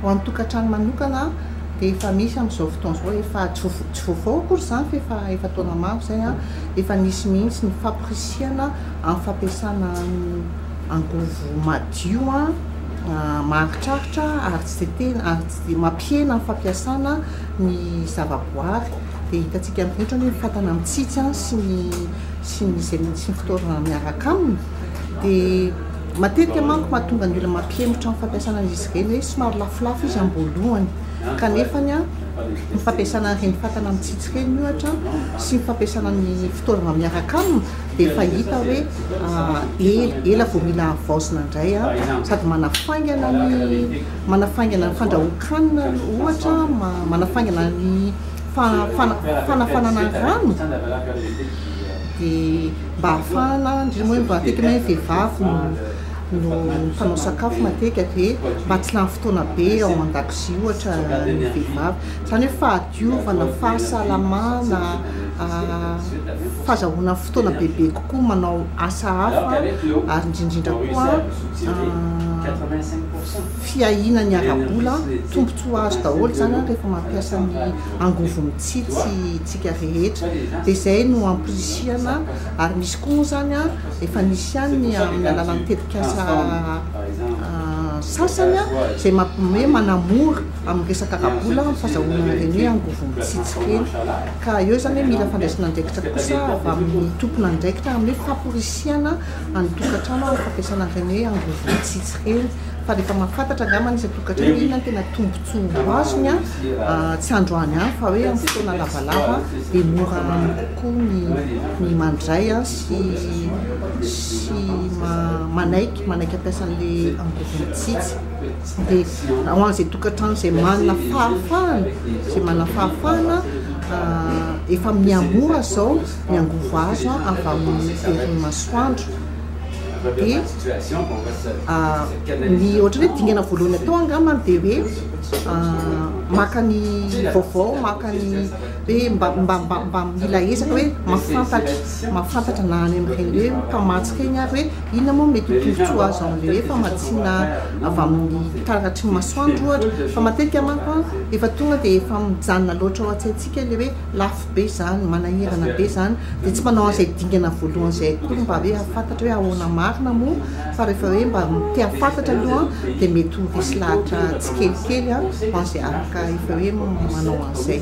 ho an'ny tokantrano manokana dia efa misy amin'izao fotoana izao efa tsy vaovao akory izany fa efa taona maro zay a efa nisy mihitsy ny fampirisihana amin'ny fampiasana angovo madio maharitraritra ary tsy tena ary tsy mampihena amin'ny fampiasana ny zavaboary dia hitantsika amin'izay ohatra hoe fatana mitsitsy sy ny fitaovana miaraka aminy dia matetika manko mahatonga ny olona mampihemotra amin'ny fampiasana izy ireny hoe somary lafolafo izy amboalohany kanefany ny fampiasana ireny fatana mitsitsy ireny ohatra sy ny fampiasana ny fitaovana miaraka aminy dia efa hita hoe ela vao mila avaozina indray sady manafaingana ny fandrahoan-kanina ohatra manafaingana ny fanafanana ny rano dia mba ahafahana indrindra moa mba tetika hoe vehivavy no mpanao sakafo matetika dia mba tsy lany fotoana be ao an-dakozia ohatra ny vehivavy izany hoe fahadiovana fahasalamana fahazahoana fotoana bebe kokoa manao asa hafa ary indrindrindra koa fiahina ny arabola tombontsoa azo daholo zany rehefa mampiasa ny angovo mitsitsy tsika rehetra dia izay no ampirisihana ary misy koa moa zany efa nisy ihany amin'ny alalan'ny tetikasa sasany zay hoe manamora amin'ny resaka arabola amin'ny fahazahoana ireny hoe angovo mitsitsy ireny ka eo zany hoe mila fandraisana andraikitra kosa avy amin'ny tompona andraikitra amin'ny hoe fampirisihana any tokantrano amin'ny fampiasana ireny hoe angovo mitsitsy ireny fa rehefa mahafantatra angambany izy tokantrano inona ny tena tombontsoa azony tsy androany any fa hoe amin'ny fotoana lavalava dia mora kokoa ny mandray sy manaiky ampiasan'le angovo mitsitsy dia ho an'izay tokantrano izay manana fahafahana efa miamora zao ny angovo azo avy amin'ny herin'ny masoandro dia ny ohatra hoe dingana voalohany atao angambany dia hoe maka ny vaovao maka ny hoe mba mila ezaka hoe mahafantatra na any amin'ireny hoe mpamatsy ireny ary hoe inona moa mety tombontsoa azo amin'le hoe famatsiana avy amin'ny taratry ny masoandro ohatra fa matetika manko efa tonga dia efa mijanona loatra ao an-tsaintsika le hoe lafo be zany manahirana be zany dia tsy manao an'izay dingana voalohany izay koa mba hoe ahafantatra hoe ahoana marina moa fa rehefa hoe mba te hafantatra aloha dia mety ho resy lahatra tsy kelikely ho an'izay araka efa hoe manao an'izay